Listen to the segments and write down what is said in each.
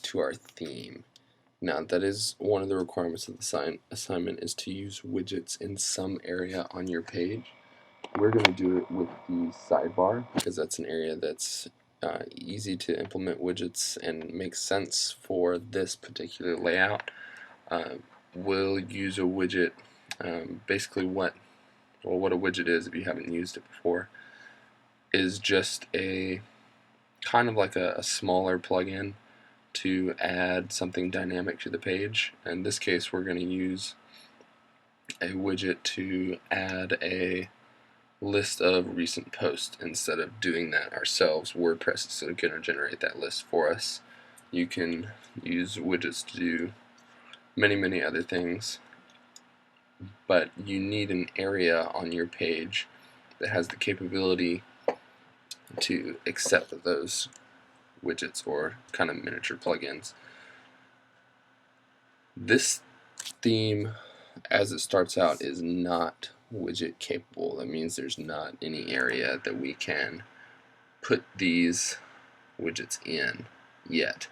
to our theme. Now, that is one of the requirements of the assignment is to use widgets in some area on your page. We're going to do it with the sidebar because that's an area that's easy to implement widgets and makes sense for this particular layout. We'll use a widget. Basically, what a widget is, if you haven't used it before, is just a kind of like a smaller plugin to add something dynamic to the page. In this case, we're going to use a widget to add a list of recent posts. Instead of doing that ourselves, WordPress is going to generate that list for us. You can use widgets to do many other things, but you need an area on your page that has the capability to accept those widgets or kind of miniature plugins. This theme, as it starts out, is not widget capable. That means there's not any area that we can put these widgets in yet.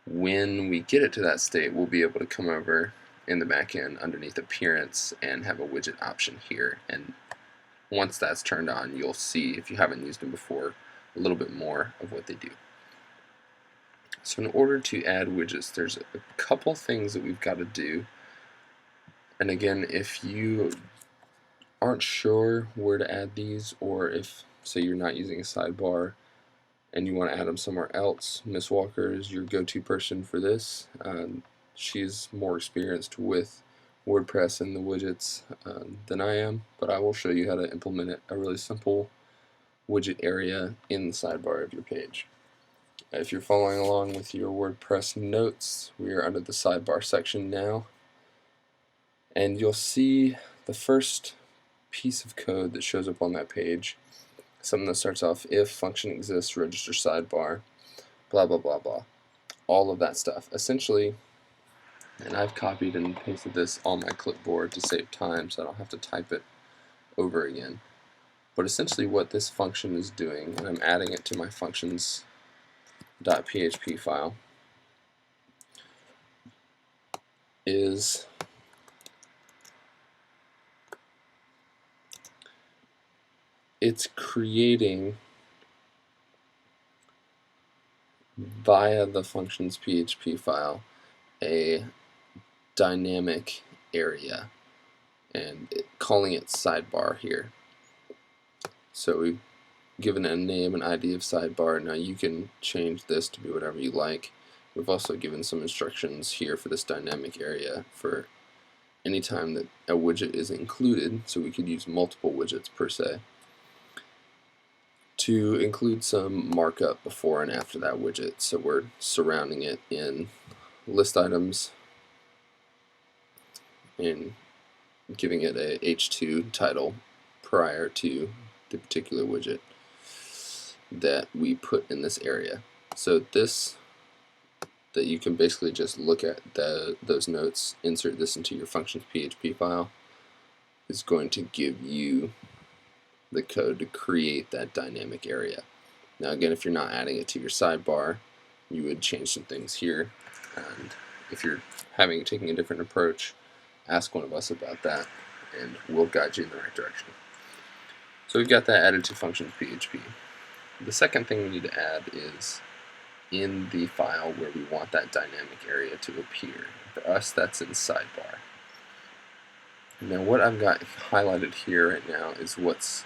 When we get it to that state, we'll be able to come over in the back end underneath appearance and have a widget option here, and once that's turned on, you'll see, if you haven't used them before, a little bit more of what they do. So in order to add widgets, there's a couple things that we've got to do. And again, if you aren't sure where to add these, or if, say, you're not using a sidebar and you want to add them somewhere else, Miss Walker is your go-to person for this. She's more experienced with WordPress and the widgets than I am, but I will show you how to implement a really simple widget area in the sidebar of your page. If you're following along with your WordPress notes, we are under the sidebar section now, and you'll see the first piece of code that shows up on that page, something that starts off, if function exists, register sidebar, blah blah blah blah, all of that stuff essentially. And I've copied and pasted this on my clipboard to save time so I don't have to type it over again. But essentially what this function is doing, and I'm adding it to my functions.php file, is it's creating via the functions.php file a dynamic area, and calling it sidebar here. So we've given it a name and ID of sidebar. Now you can change this to be whatever you like. We've also given some instructions here for this dynamic area for any time that a widget is included, so we could use multiple widgets per se, to include some markup before and after that widget. So we're surrounding it in list items and giving it a h2 title prior to the particular widget that we put in this area. So this, that you can basically just look at those notes, insert this into your functions.php file, is going to give you the code to create that dynamic area. Now again, if you're not adding it to your sidebar, you would change some things here, and if you're taking a different approach, ask one of us about that and we'll guide you in the right direction. So we've got that added to functions.php. The second thing we need to add is in the file where we want that dynamic area to appear. For us, that's in sidebar. Now what I've got highlighted here right now is what's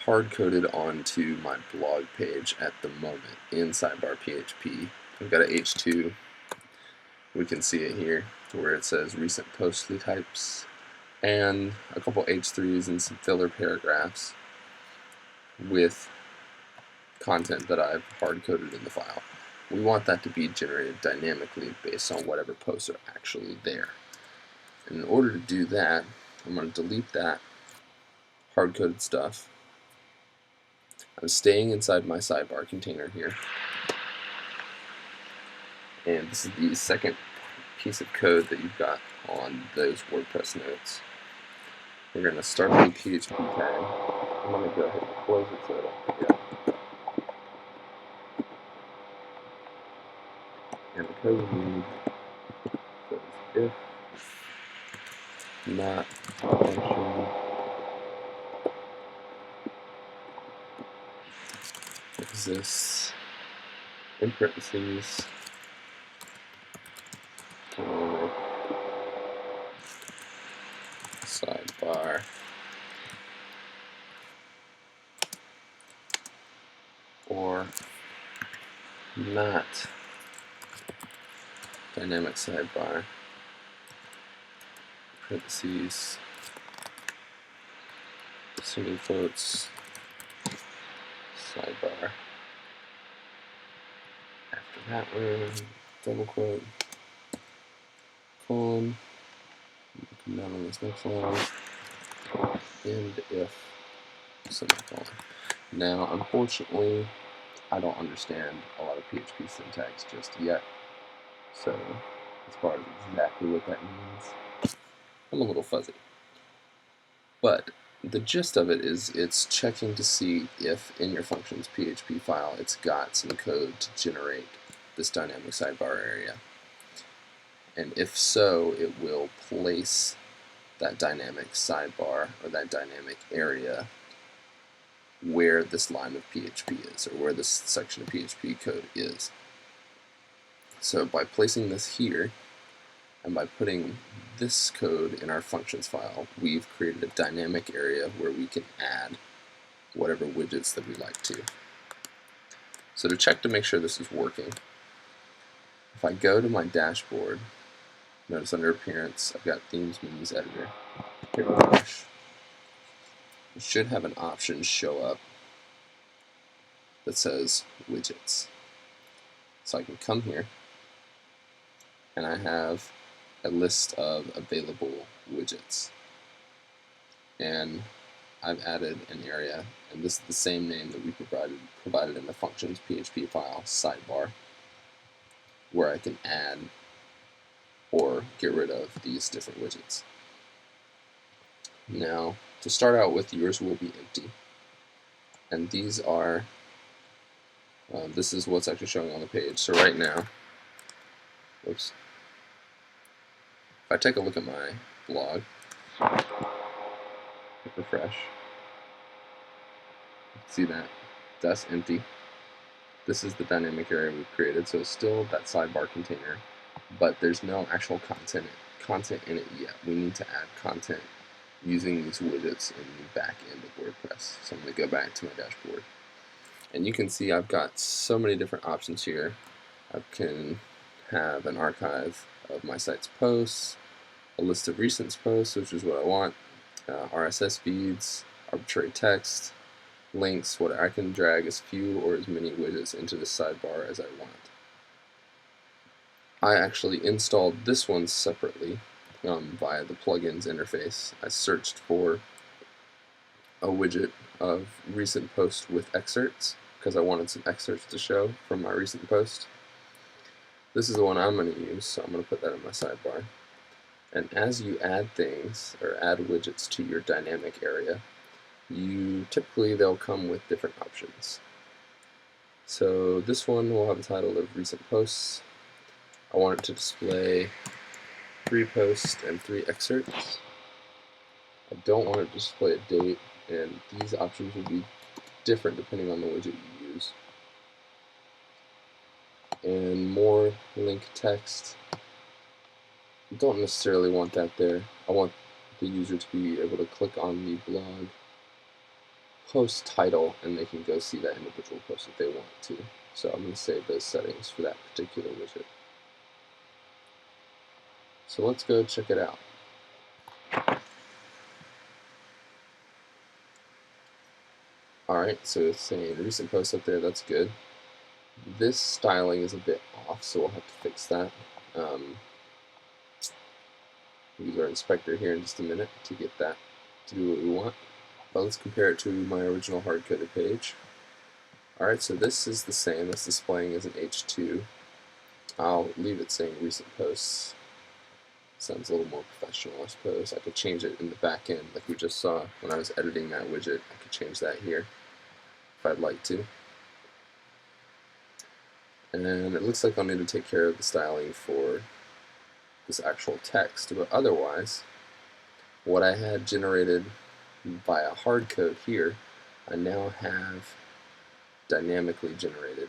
hard-coded onto my blog page at the moment in sidebar PHP. I've got a H2. We can see it here where it says recent postly types, and a couple H3s and some filler paragraphs with content that I've hard-coded in the file. We want that to be generated dynamically based on whatever posts are actually there. And in order to do that, I'm going to delete that hard-coded stuff. I'm staying inside my sidebar container here. And this is the second piece of code that you've got on those WordPress notes. We're going to start a new PHP tag. I'm going to go ahead and close it so I don't forget. and the code read says if not function exists in parentheses dynamic sidebar or not dynamic sidebar parentheses single quotes sidebar after that one double quote colon, come down on this next line, and if semicolon. Now, unfortunately, I don't understand a lot of PHP syntax just yet, so as far as exactly what that means, I'm a little fuzzy. But the gist of it is it's checking to see if in your functions PHP file it's got some code to generate this dynamic sidebar area. And if so, it will place that dynamic sidebar or that dynamic area where this line of PHP is, or where this section of PHP code is. So by placing this here, and by putting this code in our functions file, we've created a dynamic area where we can add whatever widgets that we like to. So to check to make sure this is working, if I go to my dashboard, notice under Appearance, I've got Themes, Menus, Editor, hit refresh. It should have an option show up that says Widgets. So I can come here, and I have a list of available widgets. And I've added an area, and this is the same name that we provided in the functions PHP file sidebar, where I can add or get rid of these different widgets. Now, to start out with, yours will be empty. And these are, this is what's actually showing on the page. So right now, whoops, if I take a look at my blog, hit refresh, see that that's empty. This is the dynamic area we've created, so it's still that sidebar container, but there's no actual content in it yet. We need to add content using these widgets in the back end of WordPress. So I'm going to go back to my dashboard. And you can see I've got so many different options here. I can have an archive of my site's posts, a list of recent posts, which is what I want, RSS feeds, arbitrary text, links, what I can drag as few or as many widgets into the sidebar as I want. I actually installed this one separately via the plugins interface. I searched for a widget of recent post with excerpts because I wanted some excerpts to show from my recent post. This is the one I'm going to use, so I'm going to put that in my sidebar. And as you add things or add widgets to your dynamic area, typically they'll come with different options. So this one will have a title of recent posts. I want it to display 3 posts and 3 excerpts. I don't want it to display a date, and these options will be different depending on the widget you use. And more link text. I don't necessarily want that there. I want the user to be able to click on the blog post title and they can go see that individual post if they want to. So I'm going to save those settings for that particular widget. So let's go check it out. Alright, so it's saying recent posts up there, that's good. This styling is a bit off, so we'll have to fix that. We'll use our inspector here in just a minute to get that to do what we want. But let's compare it to my original hard-coded page. Alright, so this is the same. It's displaying as an H2. I'll leave it saying recent posts. Sounds a little more professional, I suppose. I could change it in the back end like we just saw when I was editing that widget. I could change that here if I'd like to. And it looks like I'll need to take care of the styling for this actual text, but otherwise, what I had generated via hard code here, I now have dynamically generated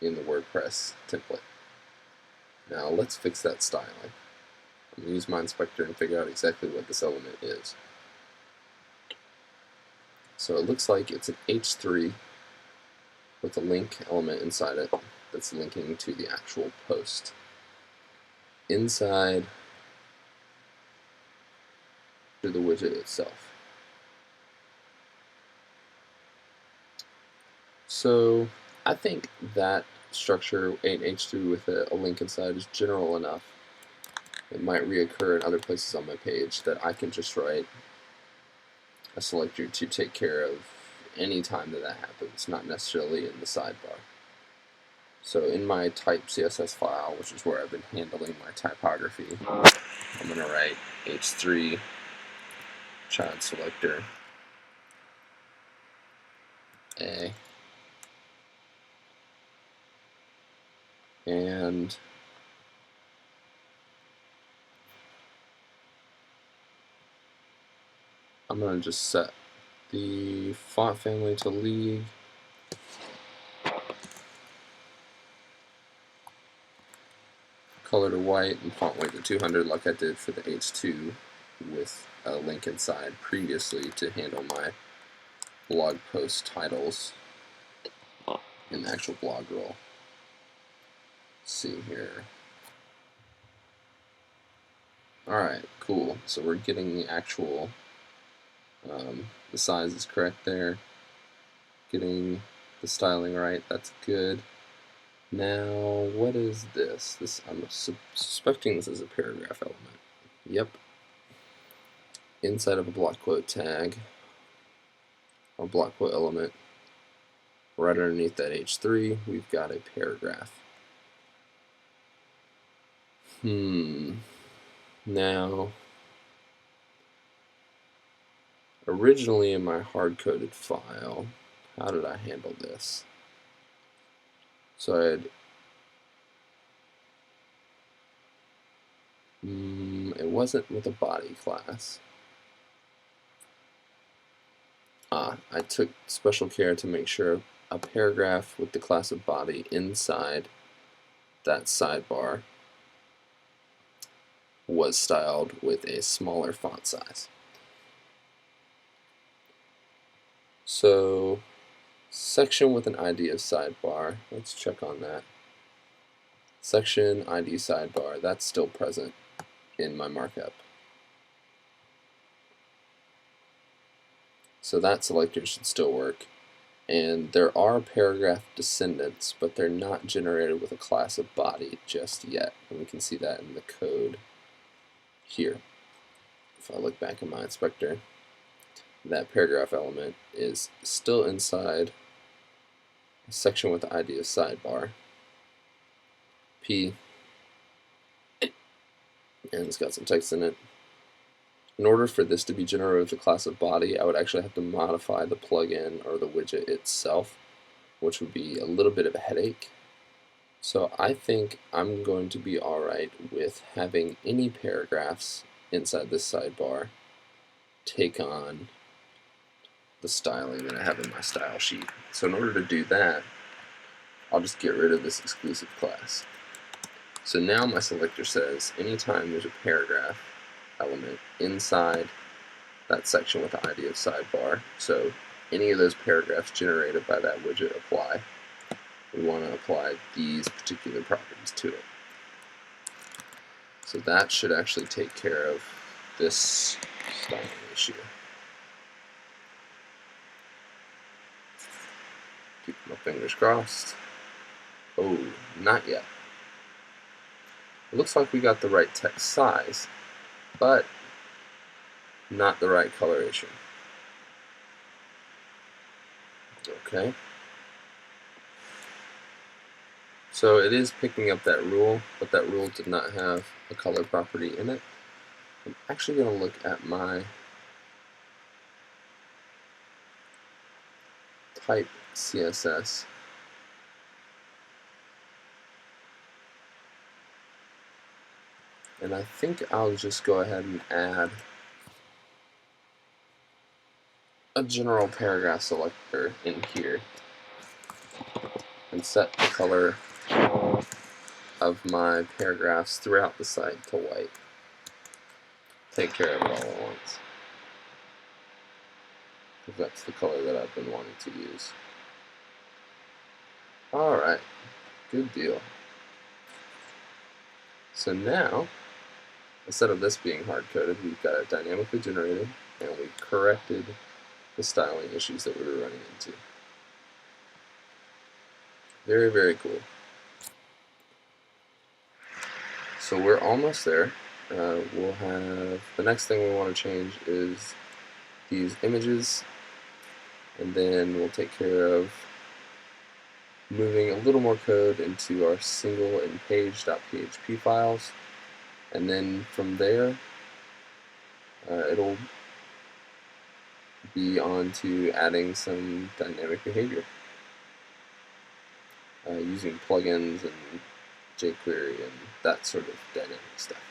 in the WordPress template. Now let's fix that styling. I'm going to use my inspector and figure out exactly what this element is. So it looks like it's an H3 with a link element inside it that's linking to the actual post. Inside to the widget itself. So I think that structure, an H3 with a link inside, is general enough. It might reoccur in other places on my page that I can just write a selector to take care of any time that happens, not necessarily in the sidebar. So in my type CSS file, which is where I've been handling my typography, I'm going to write H3 child selector A, and I'm going to just set the font family to league, color to white, and font weight to 200 like I did for the H2 with a link inside previously to handle my blog post titles in the actual blog role. Let's see here. Alright, cool. So we're getting the actual, the size is correct there. Getting the styling right, that's good. Now, what is this? I'm suspecting this is a paragraph element. Yep. Inside of a block quote tag, or block quote element, right underneath that H3, we've got a paragraph. Now, originally in my hard-coded file, how did I handle this? So it wasn't with a body class. I took special care to make sure a paragraph with the class of body inside that sidebar was styled with a smaller font size. So section with an ID of sidebar, let's check on that. Section ID sidebar, that's still present in my markup. So that selector should still work. And there are paragraph descendants, but they're not generated with a class of body just yet. And we can see that in the code here. If I look back in my inspector, that paragraph element is still inside a section with the ID of sidebar, P, and it's got some text in it. In order for this to be generated with the class of body, I would actually have to modify the plugin or the widget itself, which would be a little bit of a headache. So I think I'm going to be alright with having any paragraphs inside this sidebar take on the styling that I have in my style sheet. So in order to do that, I'll just get rid of this exclusive class. So now my selector says anytime there's a paragraph element inside that section with the ID of sidebar, so any of those paragraphs generated by that widget apply, we want to apply these particular properties to it. So that should actually take care of this styling issue. Keep my fingers crossed. Oh, not yet. It looks like we got the right text size, but not the right coloration. Okay. So it is picking up that rule, but that rule did not have a color property in it. I'm actually going to look at my type CSS And I think I'll just go ahead and add a general paragraph selector in here and set the color of my paragraphs throughout the site to white. Take care of it all at once, because that's the color that I've been wanting to use. Alright, good deal. So now, instead of this being hard-coded, we've got it dynamically generated, and we corrected the styling issues that we were running into. Very, very cool. So we're almost there. We'll have, the next thing we want to change is these images, and then we'll take care of moving a little more code into our single and page.php files, and then from there it'll be on to adding some dynamic behavior using plugins and jQuery and that sort of dynamic stuff.